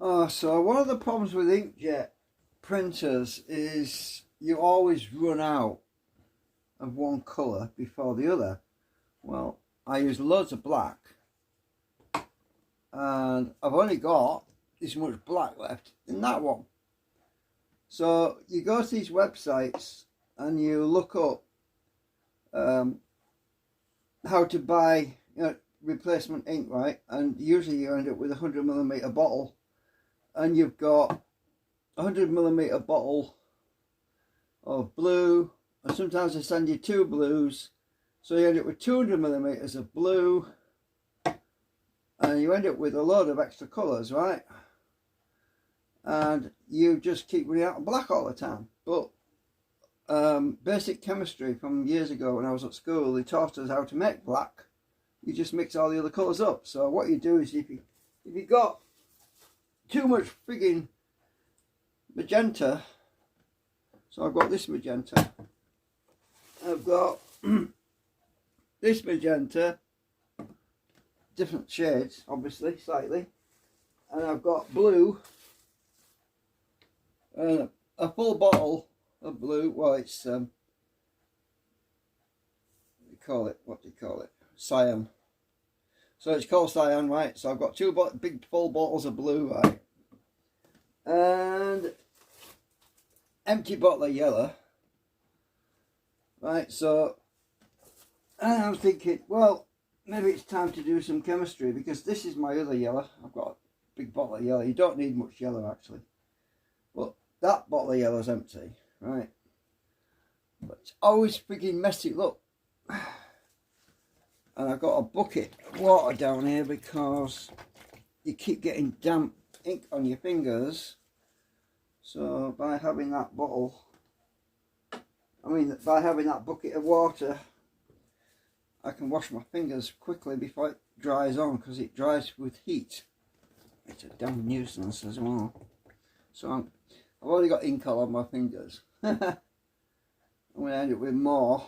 Oh, so one of the problems with inkjet printers is you always run out of one colour before the other. Well, I use loads of black and I've only got this much black left in that one. So you go to these websites and you look up how to buy replacement ink, right? And usually you end up with a 100mm bottle, and you've got a 100mm bottle of blue, and sometimes they send you 2 blues, so you end up with 200mm of blue, and you end up with a load of extra colours, right? And you just keep running out of black all the time. But basic chemistry from years ago when I was at school, they taught us how to make black. You just mix all the other colours up. So what you do is if you got too much frigging magenta, so I've got this magenta, I've got this magenta, different shades obviously, slightly, and I've got blue, and a full bottle of blue. Well, it's what do you call it, cyan. So it's called cyan, right? So I've got 2 big full bottles of blue, right, and empty bottle of yellow, right? So, and I'm thinking, well, maybe it's time to do some chemistry, because this is my other yellow. I've got a big bottle of yellow. You don't need much yellow actually, but that bottle of yellow is empty, right? But it's always freaking messy, look. And I've got a bucket of water down here because you keep getting damp ink on your fingers. So by having that by having that bucket of water, I can wash my fingers quickly before it dries on, because it dries with heat. It's a damn nuisance as well. So I've already got ink all on my fingers. I'm going to end up with more.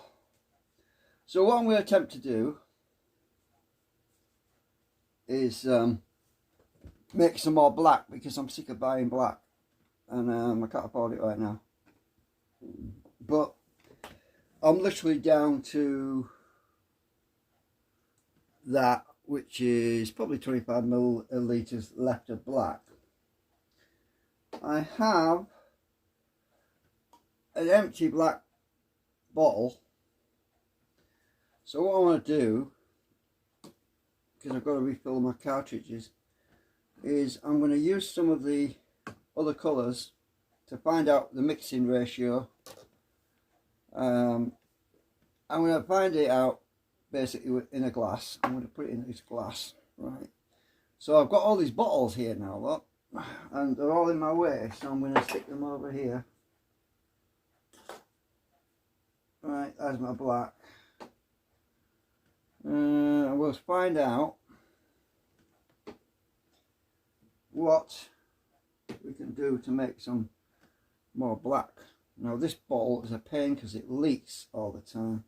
So what I'm going to attempt to do is make some more black, because I'm sick of buying black, and I can't afford it right now. But I'm literally down to that, which is probably 25 millilitres left of black. I have an empty black bottle, so what I want to do, because I've got to refill my cartridges, is I'm going to use some of the other colours to find out the mixing ratio. I'm going to find it out basically in a glass. I'm going to put it in this glass, right? So I've got all these bottles here now, look, and they're all in my way, so I'm going to stick them over here. Right, there's my black. We'll find out what we can do to make some more black. Now this bottle is a pain because it leaks all the time.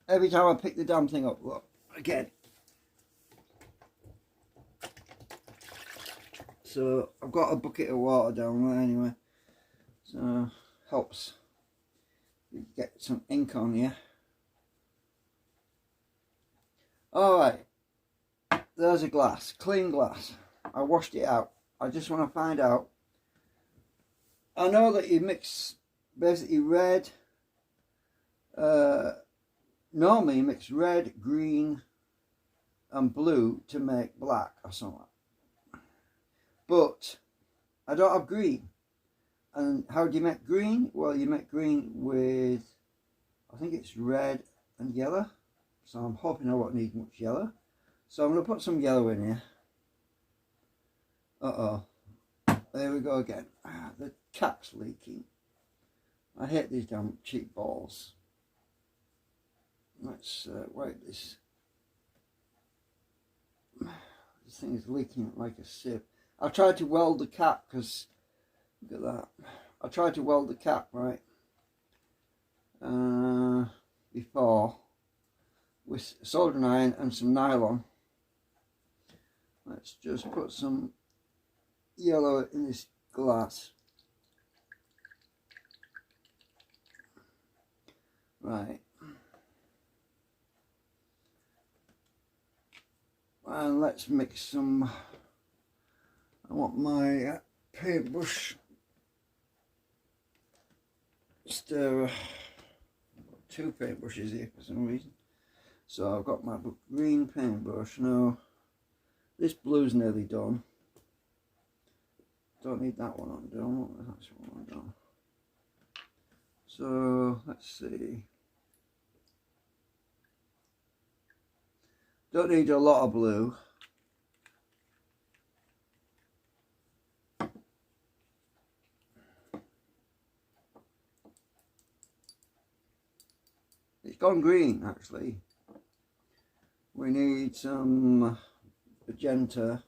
Every time I pick the damn thing up, look, again. So I've got a bucket of water down there anyway, so helps you get some ink on you. Alright, there's a glass, clean glass. I washed it out. I just want to find out. I know that you mix basically red, normally you mix red, green and blue to make black or something. But I don't have green. And how do you make green? Well, you make green with, I think it's red and yellow. So I'm hoping I won't need much yellow. So I'm going to put some yellow in here. Uh-oh. There we go again. The cap's leaking. I hate these damn cheap balls. Let's wipe this. This thing is leaking like a sieve. I tried to weld the cap because, look at that. I tried to weld the cap, right, before with soldering iron and some nylon. Let's just put some yellow in this glass. Right. And let's mix some. I want my paintbrush stirrer. Two paintbrushes here for some reason. So I've got my green paintbrush. Now this blue's nearly done. Don't need that one undone. That's one undone. So let's see. Don't need a lot of blue. It's gone green actually. We need some magenta.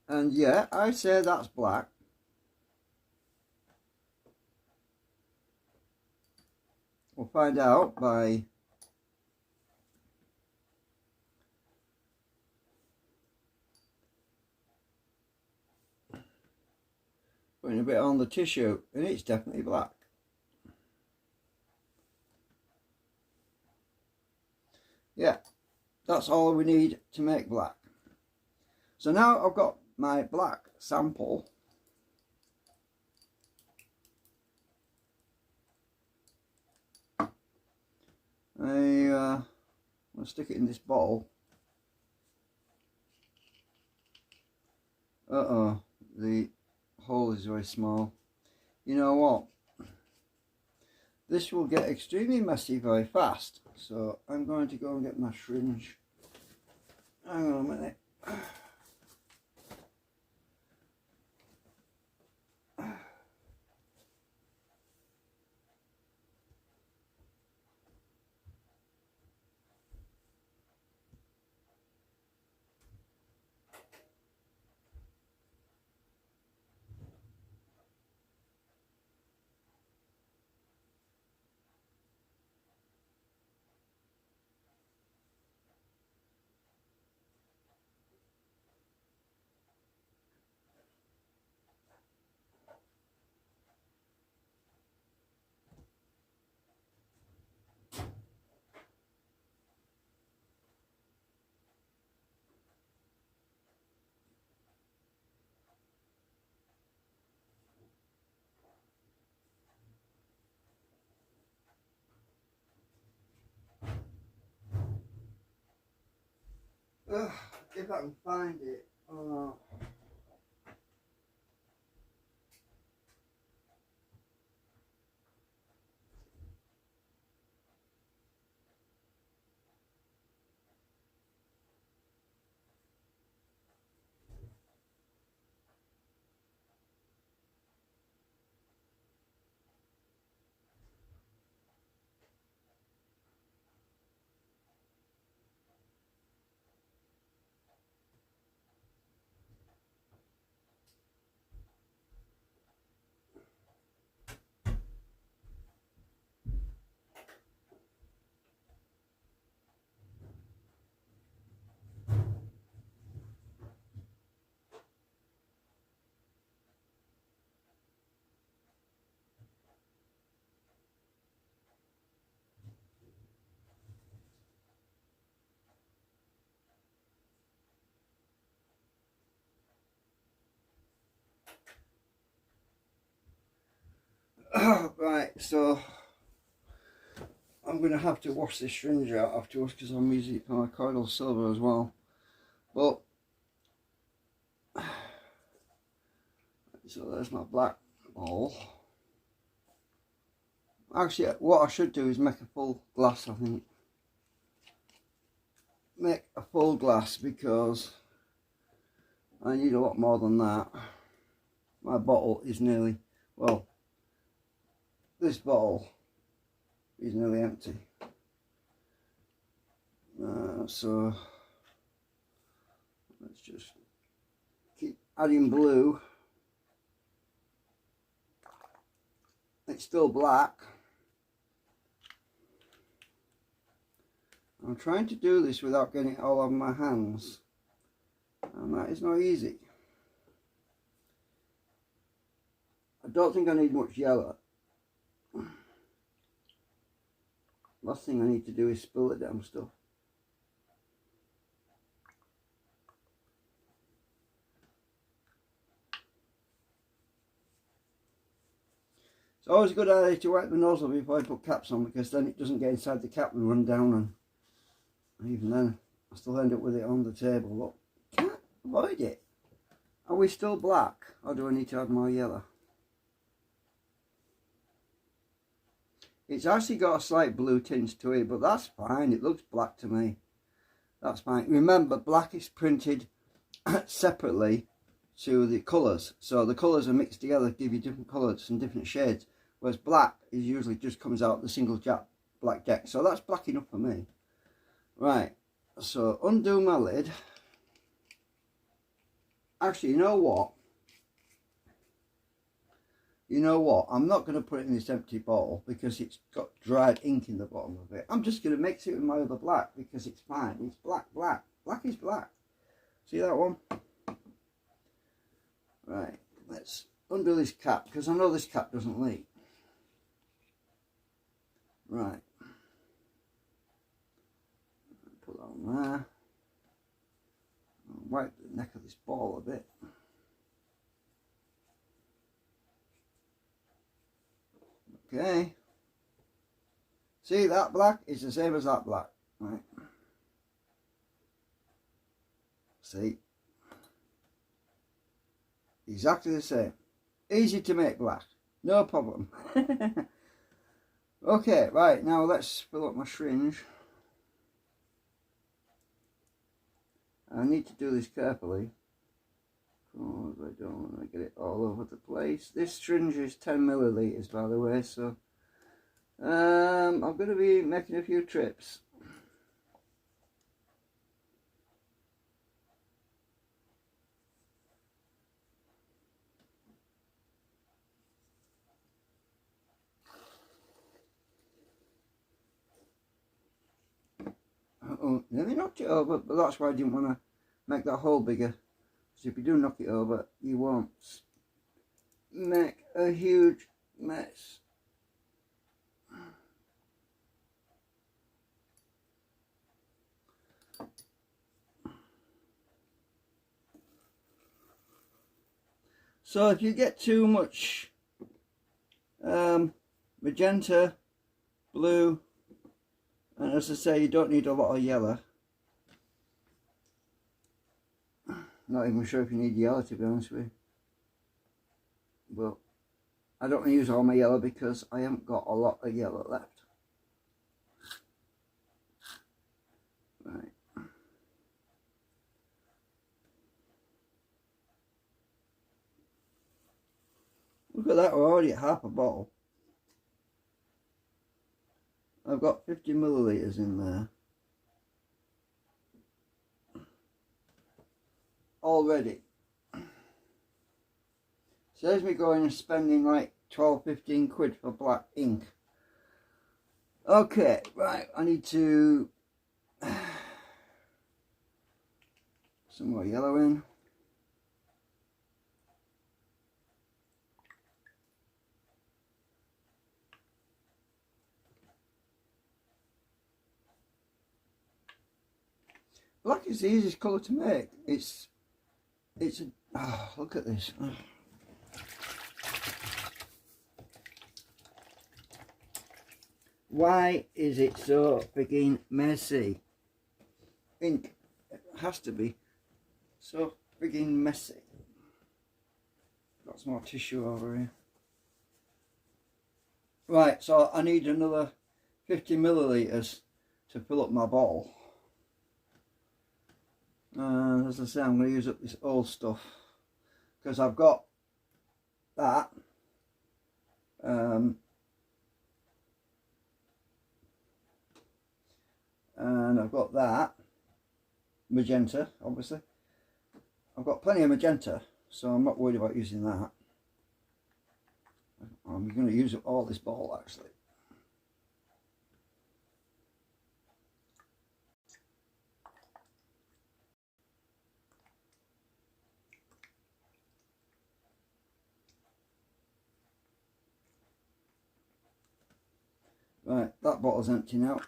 And yeah, I say that's black. We'll find out by putting a bit on the tissue, and it's definitely black. Yeah, that's all we need to make black. So now I've got my black sample. I'll stick it in this bottle. Uh-oh, the hole is very small. You know what? This will get extremely messy very fast. So I'm going to go and get my syringe. Hang on a minute. If I can find it. Right, so I'm going to have to wash this syringe out afterwards because I'm using it for my colloidal silver as well. But so there's my black ball. Actually, what I should do is make a full glass, I think. Make a full glass because I need a lot more than that. My bottle is nearly, well, this bottle is nearly empty. So let's just keep adding blue. It's still black. I'm trying to do this without getting it all over my hands, and that is not easy. I don't think I need much yellow. Last thing I need to do is spill the damn stuff. It's always a good idea to wipe the nozzle before I put caps on, because then it doesn't get inside the cap and run down, and even then I still end up with it on the table. Look, can't avoid it. Are we still black, or do I need to add more yellow? It's actually got a slight blue tinge to it, but that's fine. It looks black to me. That's fine. Remember, black is printed separately to the colours. So the colours are mixed together, give you different colours and different shades. Whereas black is usually just comes out the single jack black deck. So that's black enough for me. Right. So undo my lid. Actually, you know what? You know what, I'm not going to put it in this empty bottle because it's got dried ink in the bottom of it. I'm just going to mix it with my other black because it's fine. It's black, black. Black is black. See that one? Right, let's undo this cap because I know this cap doesn't leak. Right. Put that on there. I'll wipe the neck of this ball a bit. Okay, see that black is the same as that black, right? See, exactly the same. Easy to make black, no problem. Okay, right, now let's fill up my syringe. I need to do this carefully because I don't want to get it all over the place. This syringe is 10 millilitres, by the way, so I'm going to be making a few trips. Oh, nearly knocked it over, but that's why I didn't want to make that hole bigger. Because if you do knock it over, you won't make a huge mess. So if you get too much magenta, blue, and as I say, you don't need a lot of yellow. Not even sure if you need yellow, to be honest with you. But I don't want to use all my yellow because I haven't got a lot of yellow left. Right. Look at that, we're already at half a bottle. I've got 50 millilitres in there already. Saves me going and spending like 12-15 quid for black ink. Okay, right, I need to some more yellow in. Black is the easiest colour to make. It's a, oh, look at this. Oh. Why is it so freaking messy? Ink, it has to be so freaking messy. Got some more tissue over here. Right, so I need another 50 millilitres to fill up my bottle. And as I say, I'm going to use up this old stuff because I've got that. And I've got that magenta, obviously. I've got plenty of magenta, so I'm not worried about using that. I'm going to use all this bottle actually. Right, that bottle's empty now.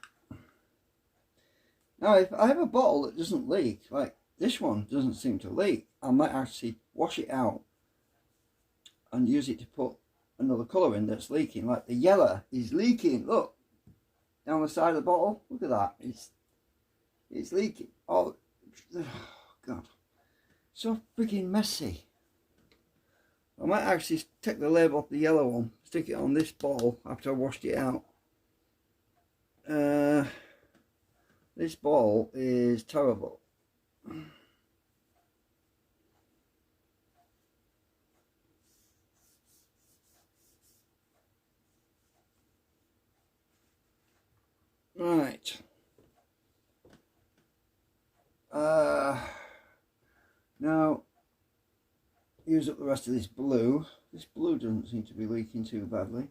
Now, if I have a bottle that doesn't leak, like this one doesn't seem to leak, I might actually wash it out and use it to put another colour in that's leaking. Like the yellow is leaking. Look, down the side of the bottle. Look at that. It's leaking. Oh, God. So freaking messy. I might actually take the label off the yellow one, stick it on this bottle after I washed it out. This bottle is terrible. Right. Now, use up the rest of this blue. This blue doesn't seem to be leaking too badly.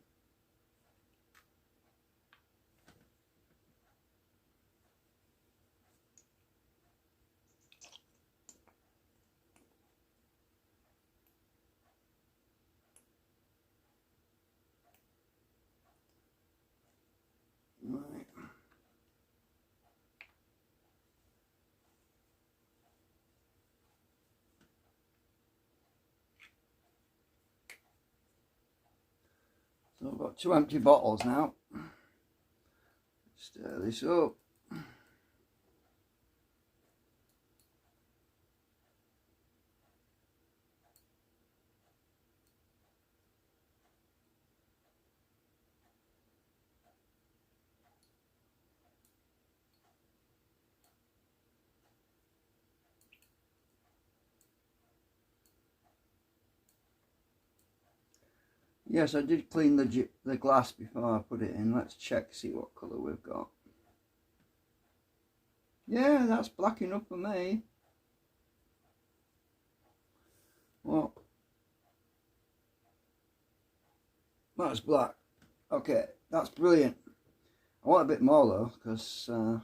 Right. So I've got 2 empty bottles now. Stir this up. Yes, I did clean the glass before I put it in. Let's check, see what colour we've got. Yeah, that's black enough for me. Well, that's black. Okay, that's brilliant. I want a bit more though, because so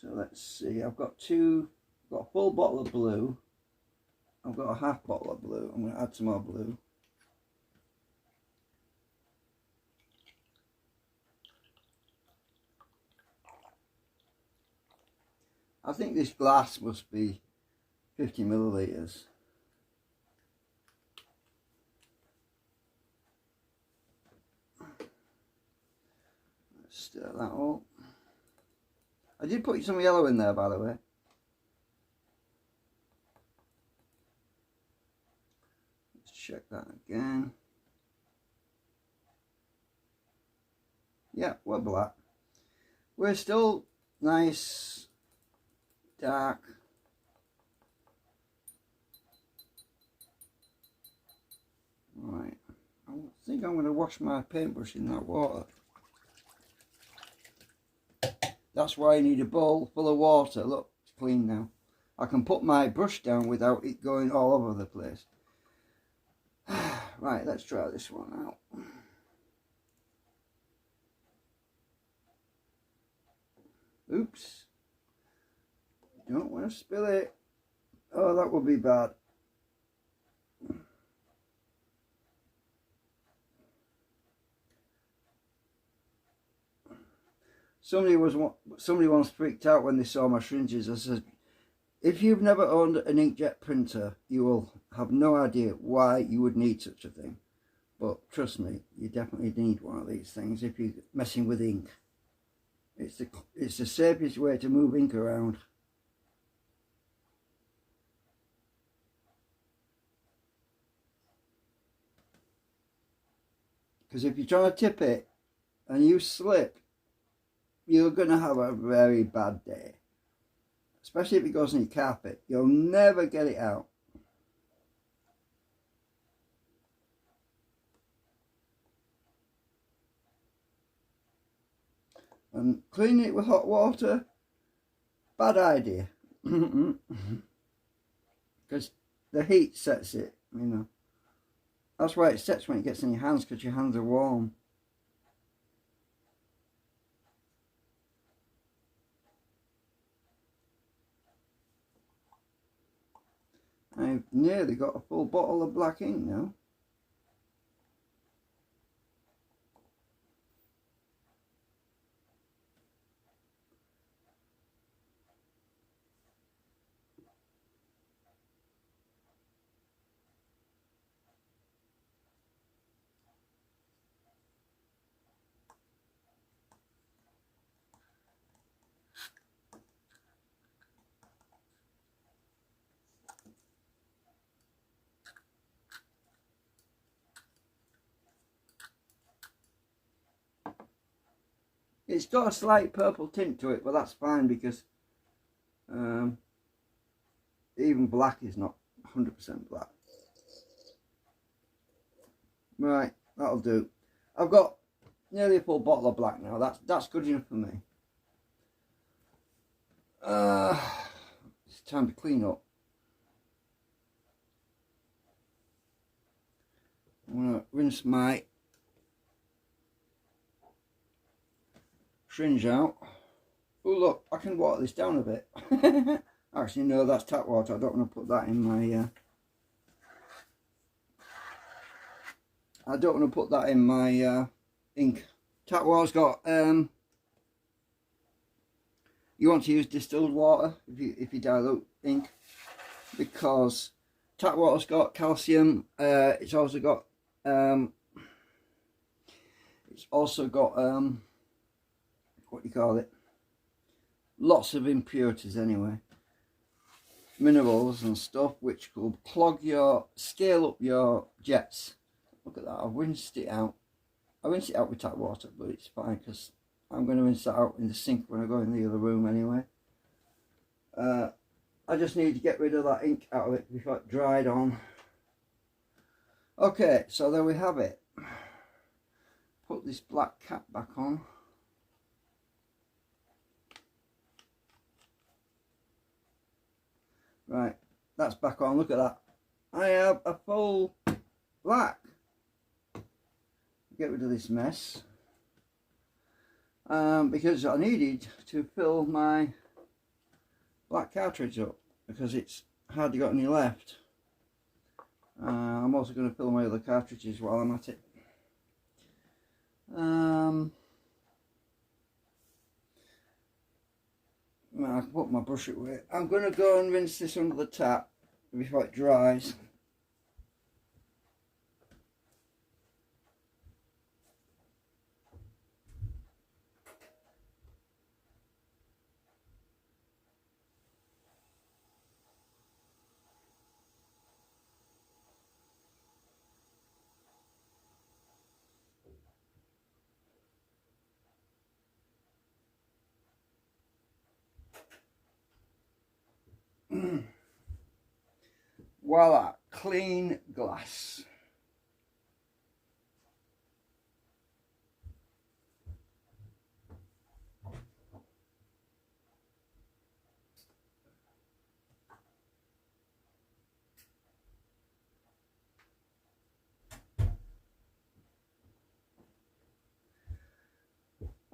let's see. I've got a full bottle of blue. I've got a half bottle of blue. I'm going to add some more blue. I think this glass must be 50 millilitres. Let's stir that up. I did put some yellow in there, by the way. Let's check that again. Yeah, we're black. We're still nice, dark. Right, I think I'm going to wash my paintbrush in that water. That's why I need a bowl full of water. Look, it's clean now. I can put my brush down without it going all over the place. Right, let's try this one out. Oops. Don't want to spill it. Oh, that would be bad. Somebody once freaked out when they saw my syringes. I said, if you've never owned an inkjet printer, you will have no idea why you would need such a thing. But trust me, you definitely need one of these things if you're messing with ink. It's the safest way to move ink around. Because if you're trying to tip it and you slip, you're going to have a very bad day. Especially if it goes on your carpet. You'll never get it out. And cleaning it with hot water, bad idea. Because the heat sets it, you know. That's why it sets when it gets in your hands, because your hands are warm. I've nearly got a full bottle of black ink now. It's got a slight purple tint to it, but that's fine because even black is not 100% black. Right, that'll do. I've got nearly a full bottle of black now. That's good enough for me. It's time to clean up. I'm gonna rinse my syringe out. Oh look, I can water this down a bit. Actually no, that's tap water. I don't want to put that in my I don't want to put that in my ink. Tap water's got you want to use distilled water if you dilute ink, because tap water's got calcium. It's also got what do you call it? Lots of impurities anyway. Minerals and stuff which will scale up your jets. Look at that, I've rinsed it out. I rinsed it out with tap water, but it's fine because I'm going to rinse that out in the sink when I go in the other room anyway. I just need to get rid of that ink out of it before it dried on. Okay, so there we have it. Put this black cap back on. Right, that's back on. Look at that. I have a full black. Get rid of this mess. Because I needed to fill my black cartridge up because it's hardly got any left. I'm also going to fill my other cartridges while I'm at it. I can put my brush away. I'm going to go and rinse this under the tap before it dries. Voila, clean glass.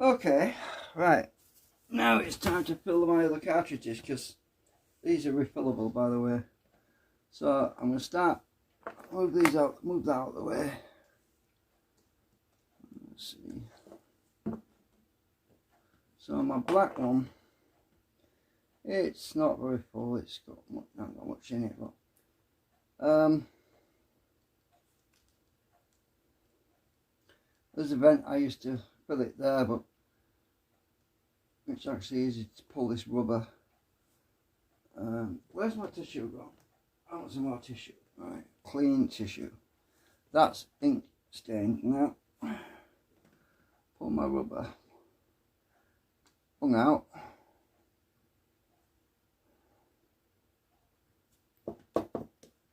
Okay, right. Now it's time to fill my other cartridges because these are refillable, by the way. So I'm going to start, move these out, move that out of the way. Let's see. So my black one, it's not very full, it's got not got much in it, but there's a vent I used to fill it there, but it's actually easy to pull this rubber. Where's my tissue gone? I want some more tissue. Right, clean tissue. That's ink stained now. Pull my rubber. Hung out.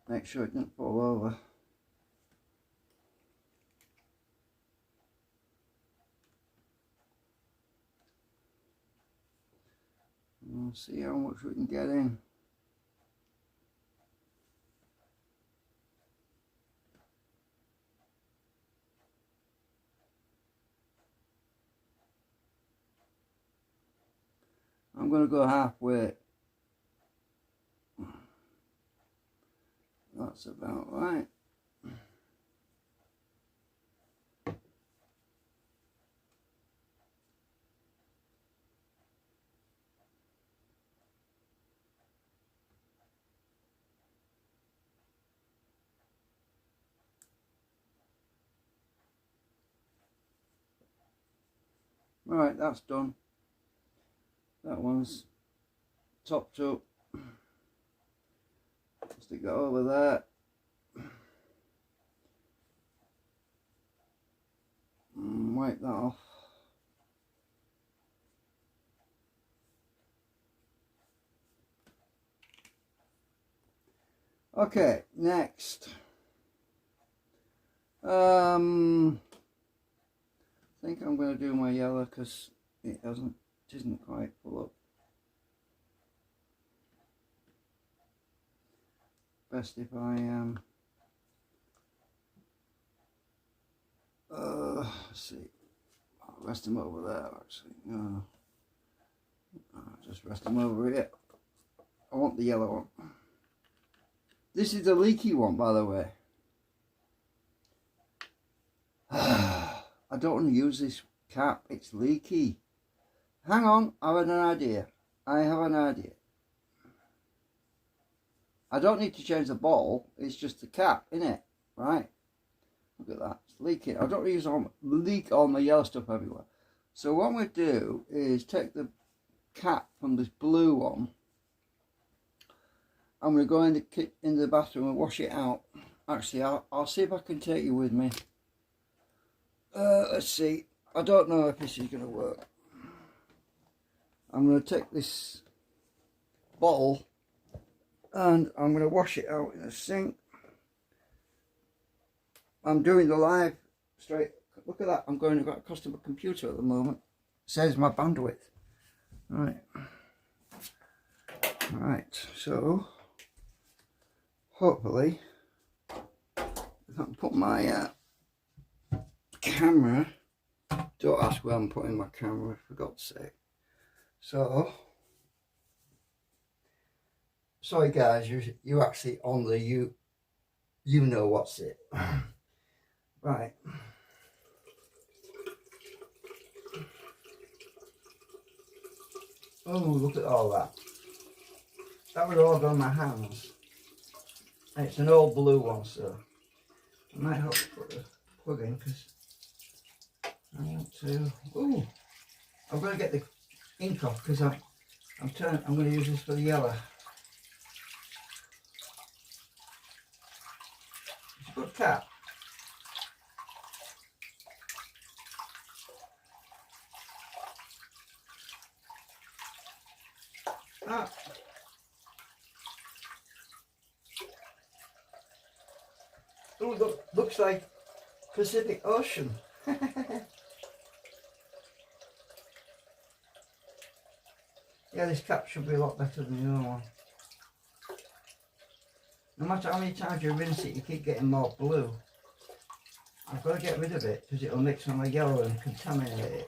Make sure it didn't fall over. We'll see how much we can get in. I'm going to go halfway. That's about right. Right, that's done. That one's topped up. Stick it over there. Wipe that off. Okay, next. I think I'm going to do my yellow because it isn't quite full up. Best if I let's see. I'll rest them over there actually. No. I'll just rest them over here. I want the yellow one. This is the leaky one, by the way. I don't want to use this cap, it's leaky. Hang on, I have an idea. I have an idea. I don't need to change the bottle, it's just the cap, innit? Right? Look at that, it's leaking. I don't use leak all my yellow stuff everywhere. So what I'm going to do is take the cap from this blue one. I'm going to go in the bathroom and wash it out. Actually, I'll see if I can take you with me. Let's see. I don't know if this is going to work. I'm going to take this bottle and I'm going to wash it out in a sink. I'm doing the live straight. Look at that. I'm going across to my computer at the moment. It says my bandwidth. Right. Right. So hopefully, if I can put my camera. Don't ask where I'm putting my camera, for God's sake. So, sorry guys, you actually on the you know what's it. Right. Oh, look at all that. That would all go on my hands. And it's an old blue one, so I might have to put the plug in because I want to. Oh, I'm going to get the ink off because I'm going to use this for the yellow. It's a good cap. Ah. Oh, looks like Pacific Ocean. Yeah, this cap should be a lot better than the other one. No matter how many times you rinse it, you keep getting more blue. I've got to get rid of it because it'll mix on my yellow and contaminate it.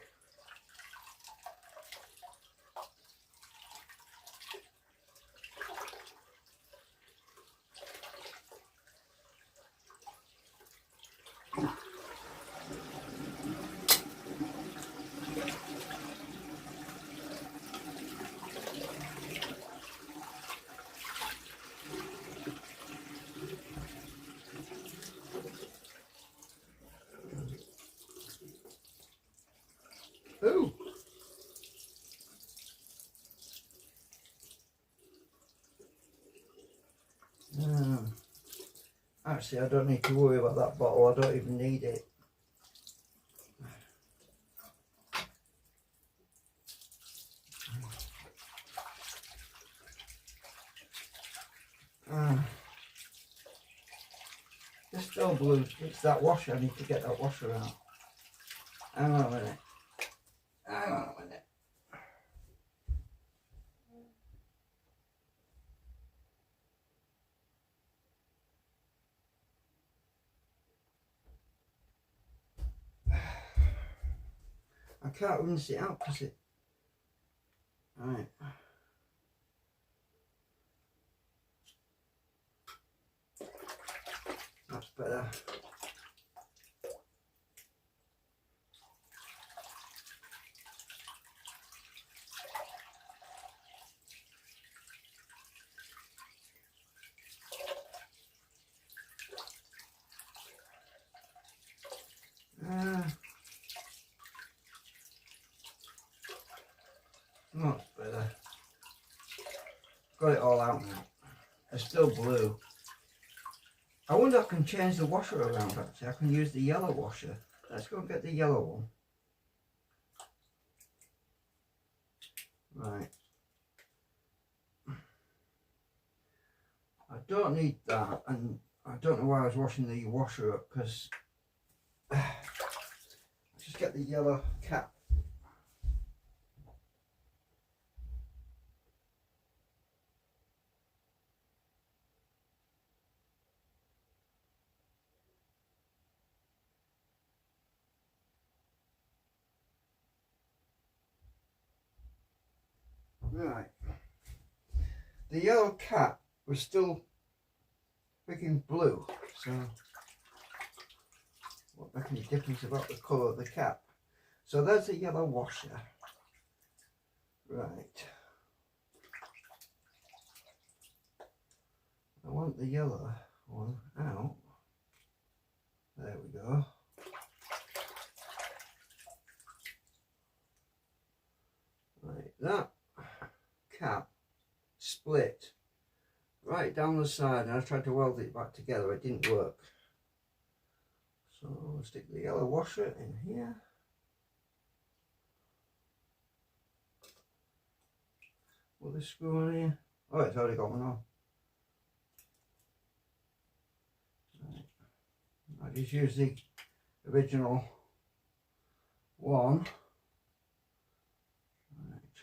Ooh. Actually, I don't need to worry about that bottle. I don't even need it. It's still blue. It's that washer. I need to get that washer out. Hang on a minute. Hang on a minute. I can't rinse it out because Right. That's better. Much better. Got it all out now. It's still blue. I wonder if I can change the washer around actually. I can use the yellow washer. Let's go and get the yellow one. Right. I don't need that, and I don't know why I was washing the washer up, because just get the yellow cap. Right. The yellow cap was still freaking blue, so won't make any difference about the colour of the cap. So there's the yellow washer. Right. I want the yellow one out. There we go. Right, that cap split right down the side, and I tried to weld it back together. It didn't work. So I'll stick the yellow washer in here. Put this screw on here. Oh, it's already got one on. Right. I just use the original one. Right.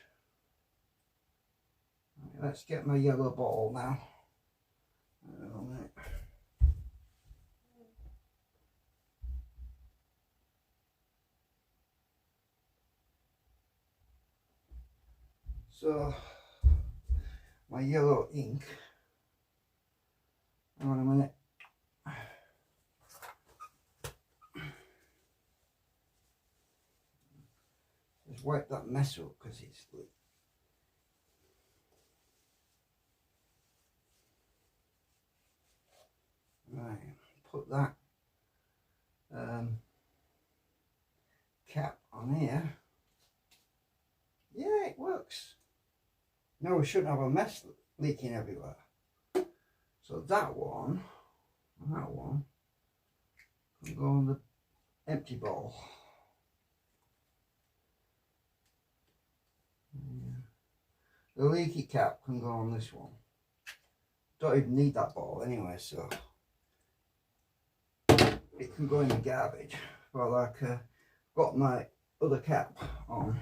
Right, let's get my yellow bottle now. So my yellow ink, hang on a minute, just wipe that mess up because it's right, put that cap on here. Yeah, it works. No, we shouldn't have a mess leaking everywhere. So that one and that one can go on the empty bowl. Yeah. The leaky cap can go on this one. Don't even need that bottle anyway, so it can go in the garbage. But like, got my other cap on.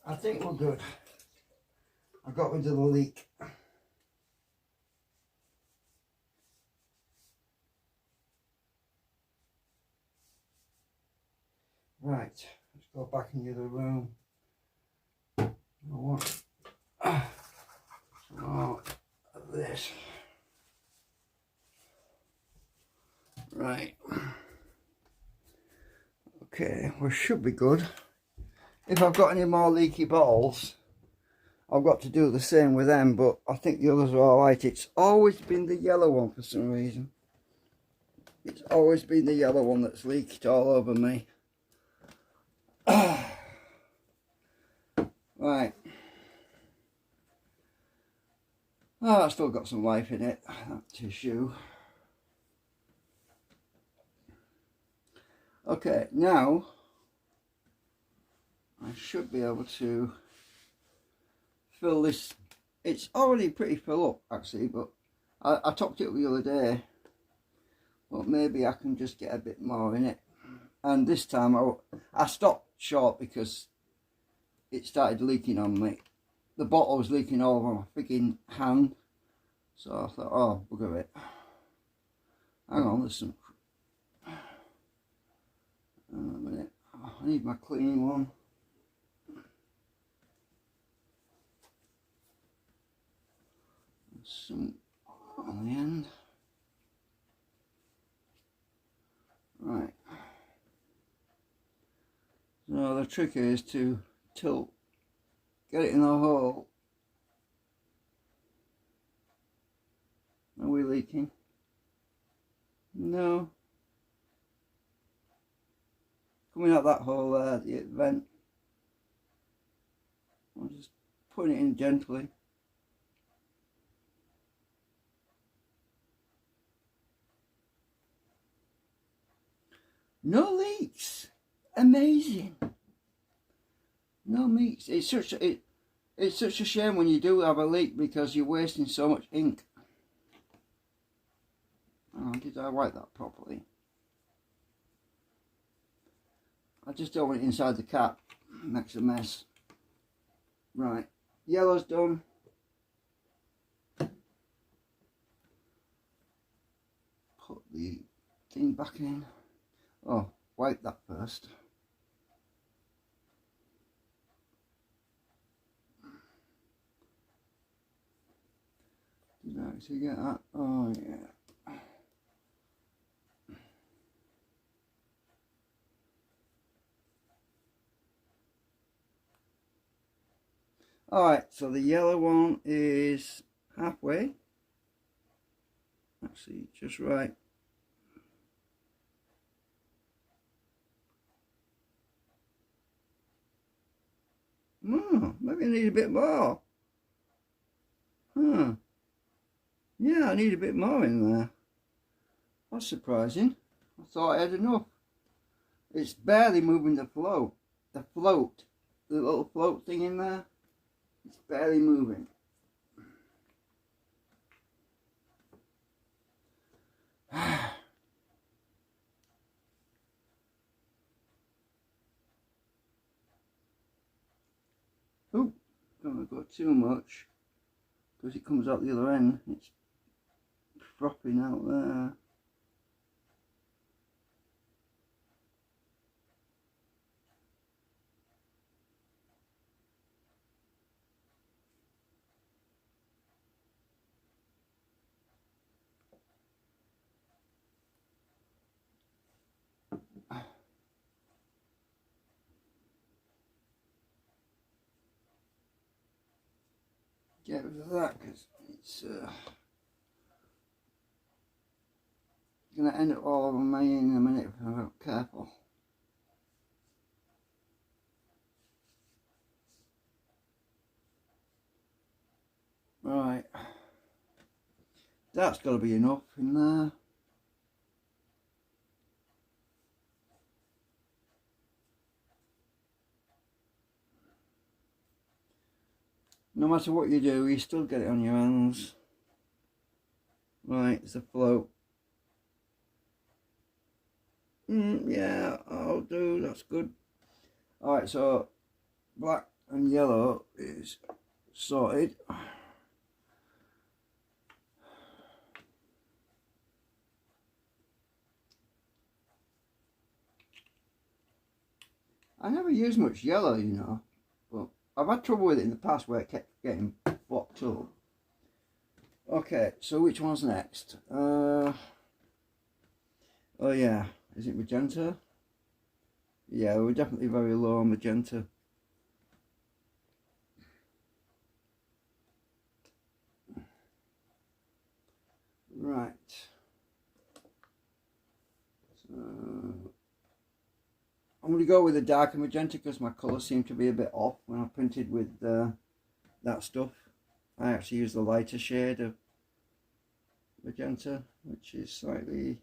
I think we're good. I got rid of the leak. Right, let's go back into the room. I want some more of this. Right. Okay, we should be good. If I've got any more leaky bottles, I've got to do the same with them, but I think the others are alright. It's always been the yellow one for some reason. It's always been the yellow one that's leaked all over me. Right. Oh, I've still got some life in it, that tissue. Okay, now I should be able to fill this. It's already pretty full up actually, but I topped it up the other day, but maybe I can just get a bit more in it. And this time I stopped short because it started leaking on me. The bottle was leaking all over my freaking hand, so I thought, oh bugger it, hang on, there's some, a minute, I need my clean one. Some on the end. Right. So the trick is to tilt, get it in the hole. Are we leaking? No. Coming out that hole there, the vent. I'm just putting it in gently. No leaks. Amazing. No leaks. It's such a shame when you do have a leak because you're wasting so much ink. Oh, did I wipe that properly? I just don't want it inside the cap. It makes a mess. Right. Yellow's done. Put the thing back in. Oh, wipe that first. Did I actually get that? Oh yeah. Alright, so the yellow one is halfway. Actually, just right. Maybe I need a bit more. Yeah, I need a bit more in there. That's surprising. I thought I had enough. It's barely moving the float. The little float thing in there. It's barely moving. Oh, don't go too much because it comes out the other end. It's frothing out there. Get rid of that because it's going to end up all over me in a minute if I'm not careful. Right, that's got to be enough in there. No matter what you do, you still get it on your hands. Right, it's a float. Yeah, I'll do, that's good. Alright, so black and yellow is sorted. I never use much yellow, you know, but I've had trouble with it in the past where it kept getting blocked up. Okay, so which one's next? Oh yeah, is it magenta? Yeah, we're definitely very low on magenta. Right. So I'm going to go with a darker magenta because my colours seem to be a bit off when I printed with that stuff. I actually use the lighter shade of magenta, which is slightly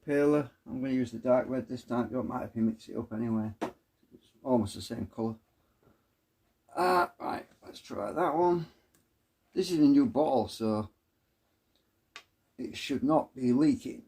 paler. I'm going to use the dark red this time. Don't matter if you mix it up anyway. It's almost the same colour. Right, let's try that one. This is a new bottle, so it should not be leaking.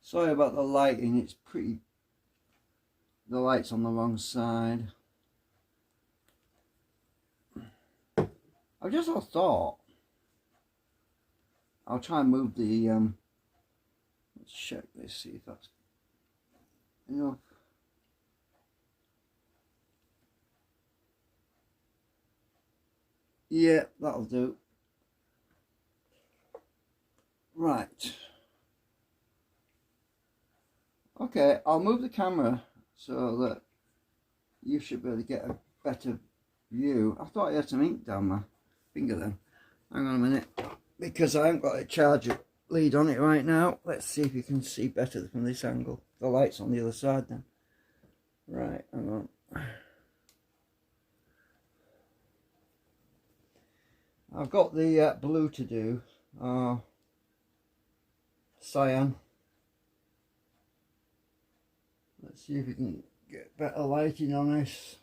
Sorry about the lighting, it's pretty, the light's on the wrong side. I just had a thought. I'll try and move the, let's check this, see if that's enough. Yeah, that'll do. Right. Okay, I'll move the camera so that you should be able to get a better view. I thought I had some ink down my finger then. Hang on a minute, because I haven't got a charger lead on it right now. Let's see if you can see better from this angle. The light's on the other side then. Right, hang on. I've got the blue to do. Cyan. Let's see if we can get better lighting on this.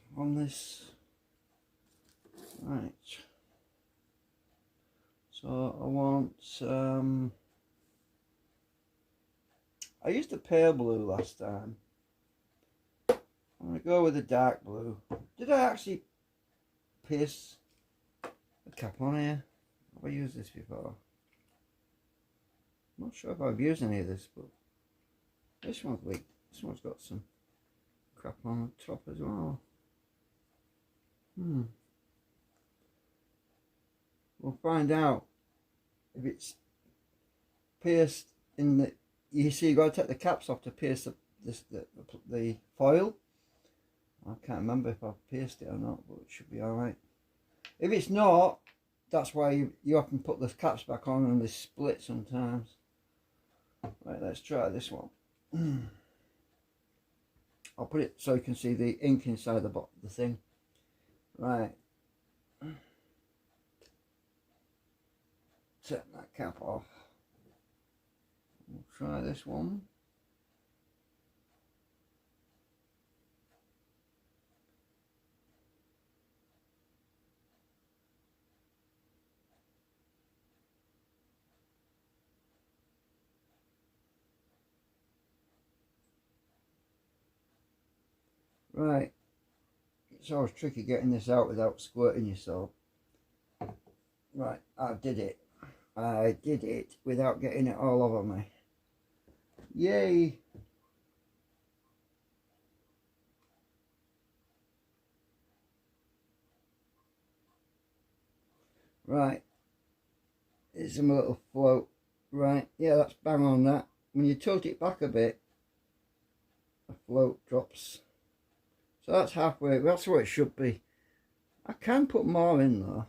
Right. So I want I used the pale blue last time. I'm gonna go with the dark blue. Did I actually pierce the cap on here? Have I used this before? I'm not sure if I've used any of this, but this one's weak. This one's got some crap on the top as well. We'll find out if it's pierced in the. You see, you've got to take the caps off to pierce the foil. I can't remember if I've pierced it or not, but it should be alright. If it's not, that's why you often put the caps back on and they split sometimes. Right, let's try this one. I'll put it so you can see the ink inside the thing. Right. Take that cap off. We'll try this one. Right, it's always tricky getting this out without squirting yourself. Right, I did it without getting it all over me. Yay! Right, it's a little float. Right, yeah, that's bang on that. When you tilt it back a bit, the float drops. So that's halfway, that's what it should be. I can put more in though.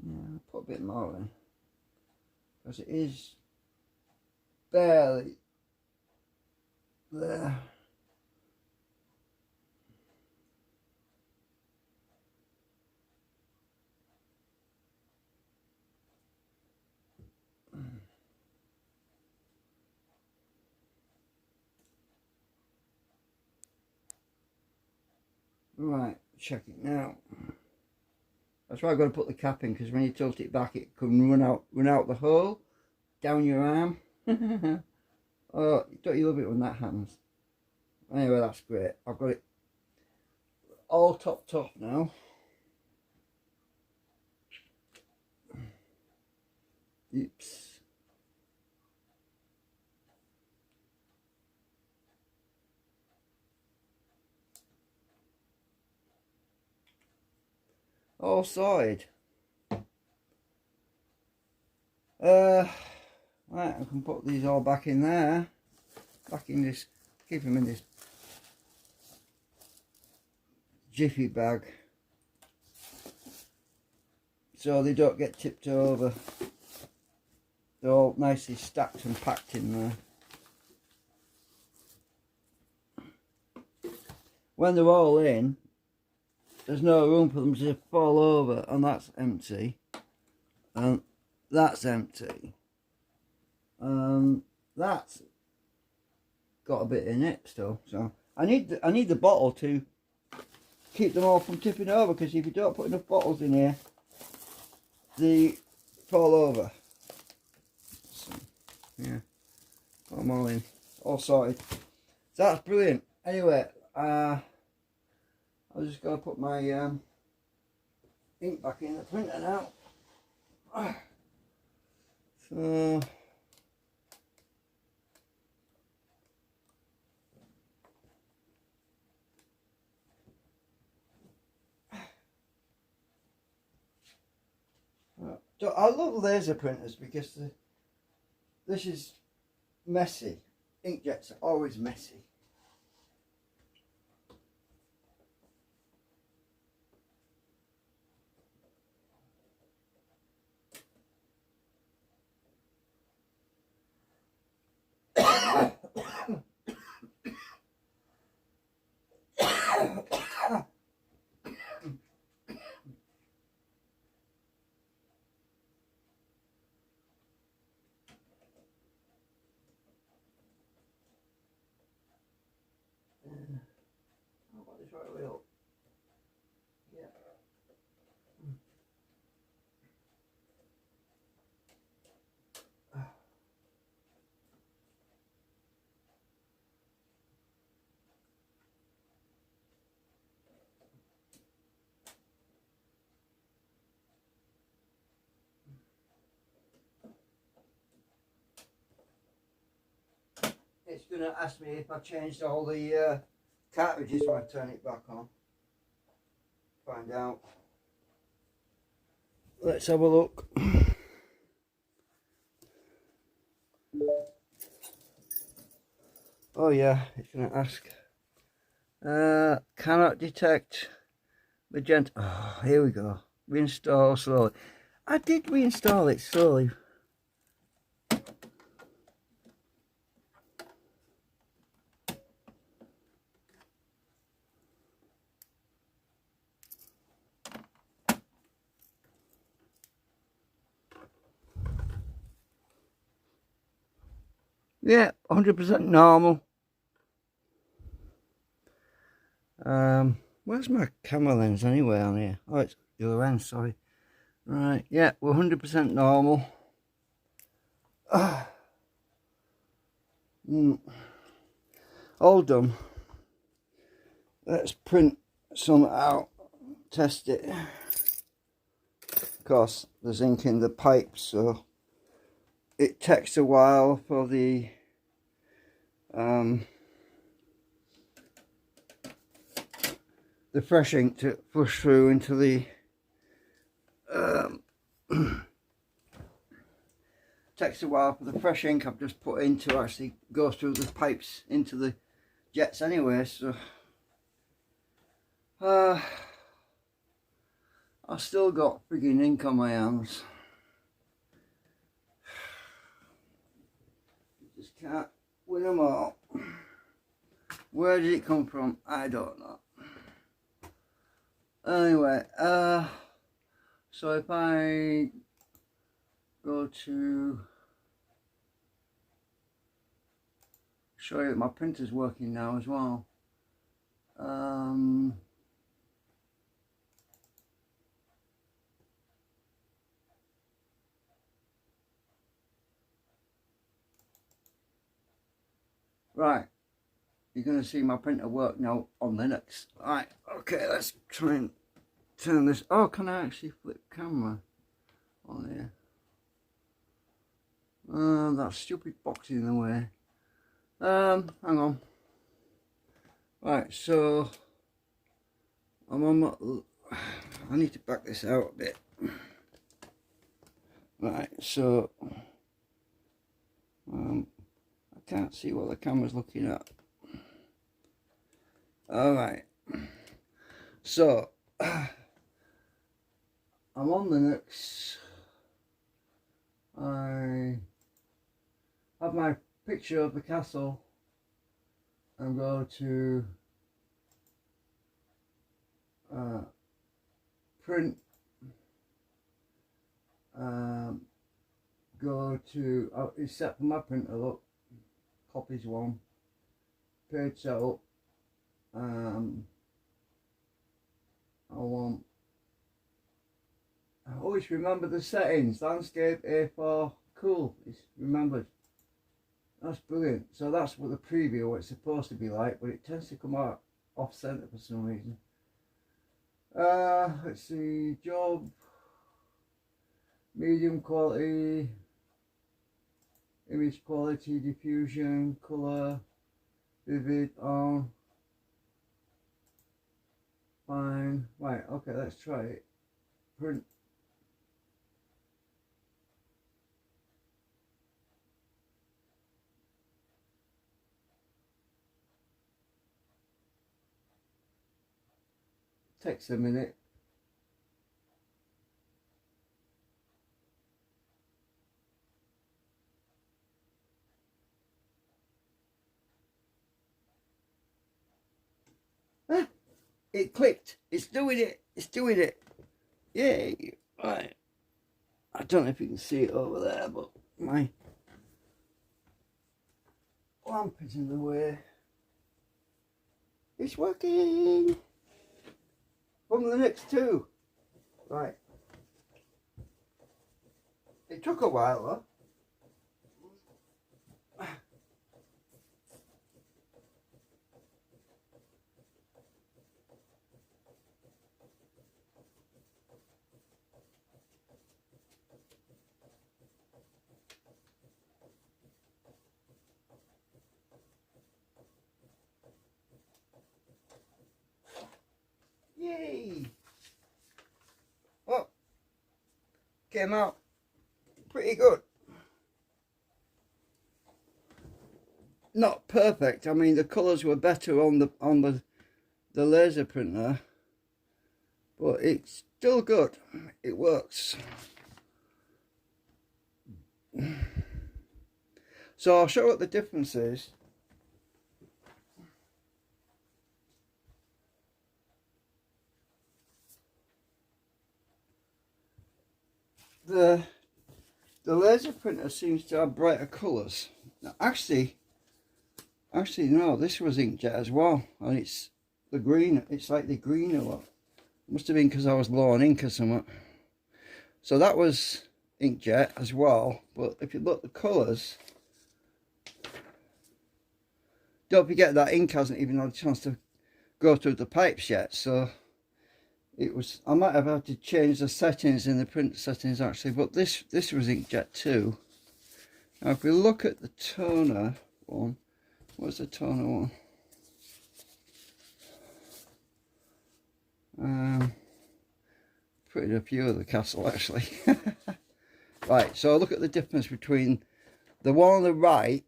Yeah, I'll put a bit more in. Because it is barely there. Right, check it now. That's why I've got to put the cap in, because when you tilt it back it can run out the hole, down your arm. Oh, don't you love it when that happens? Anyway, that's great. I've got it all topped off now. Oops. All sorted. Right, I can put these all back in there, back in this, keep them in this jiffy bag so they don't get tipped over. They're all nicely stacked and packed in there. When they're all in, there's no room for them to fall over, and that's empty, and that's empty, that's got a bit in it still. So I need the bottle to keep them all from tipping over, because if you don't put enough bottles in here, they fall over. So, yeah, put them all in, all sorted. So that's brilliant. Anyway, I'm just going to put my ink back in the printer now. So I love laser printers because this is messy. Inkjets are always messy. It's going to ask me if I changed all the cartridges when I turn it back on. Find out. Let's have a look. Oh yeah, it's going to ask. Cannot detect magenta. Oh, here we go. Reinstall slowly. I did reinstall it slowly. Yeah, 100% normal. Where's my camera lens anyway on here? Oh, it's the other end, sorry. Right, yeah, we're 100% normal. All done. Let's print some out, test it. Of course, there's ink in the pipe, so it takes a while for the fresh ink to push through into the takes a while for the fresh ink I've just put in to actually go through the pipes into the jets anyway, so I've still got frigging ink on my hands. Just can't win them all. Where did it come from? I don't know. Anyway, so if I go to show you that my printer's working now as well. Right, you're going to see my printer work now on Linux. Right, okay, let's try and turn this. Oh, can I actually flip camera on here? That stupid box in the way. Hang on. Right, so I'm on my, I need to back this out a bit. Right, so I can't see what the camera's looking at. Alright, so I'm on Linux. I have my picture of the castle and go to print, go to, it's set for my printer, look, copies one, page setup, I always remember the settings, landscape, A4, cool, it's remembered. That's brilliant. So that's what the preview, what it's supposed to be like, but it tends to come out off center for some reason. Let's see, job, medium quality, image quality, diffusion, color, vivid, on, fine. Right, okay, let's try it. Print. Takes a minute. Ah, it clicked. It's doing it. It's doing it. Yay. Right. I don't know if you can see it over there, but my lamp is in the way. It's working. From the next two. Right. It took a while though. Yay! Well, came out pretty good. Not perfect. I mean, the colours were better on the laser printer, but it's still good. It works. So I'll show you what the difference is. The laser printer seems to have brighter colours. Now, actually no, this was inkjet as well, and it's the green. It's like the greener one. Must have been because I was low on ink or something. So that was inkjet as well. But if you look at the colours, don't forget that ink hasn't even had a chance to go through the pipes yet. So it was, I might have had to change the settings in the print settings actually, but this was inkjet too. Now if we look at the toner one, what's the toner one? Pretty a few of the castle actually. Right, so look at the difference between the one on the right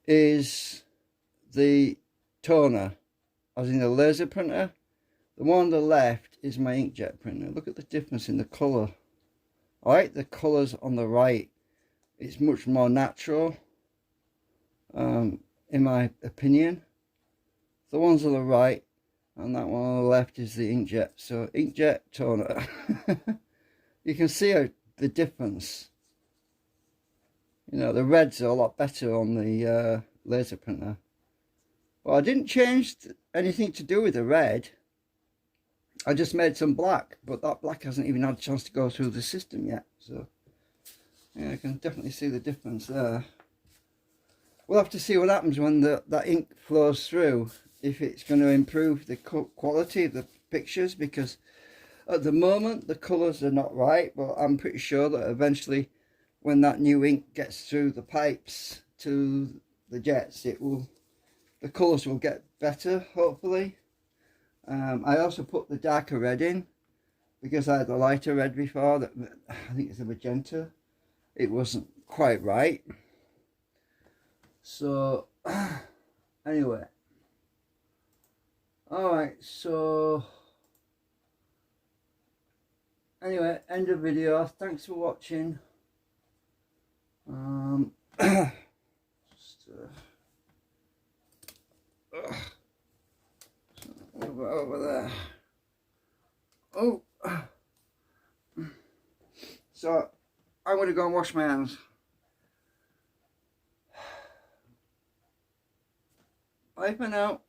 is the toner, as in the laser printer. The one on the left is my inkjet printer. Look at the difference in the colour. I like the colours on the right. It's much more natural, in my opinion. The ones on the right and that one on the left is the inkjet. So inkjet, toner. You can see the difference. You know, the reds are a lot better on the laser printer. Well, I didn't change anything to do with the red. I just made some black, but that black hasn't even had a chance to go through the system yet. So, yeah, I can definitely see the difference there. We'll have to see what happens when that ink flows through, if it's going to improve the quality of the pictures, because at the moment the colours are not right, but I'm pretty sure that eventually when that new ink gets through the pipes to the jets, the colours will get better, hopefully. I also put the darker red in because I had the lighter red before, that I think it's a magenta. It wasn't quite right. So anyway, alright, so anyway, end of video. Thanks for watching. Just, over there. Oh, so I'm going to go and wash my hands. Bye for now.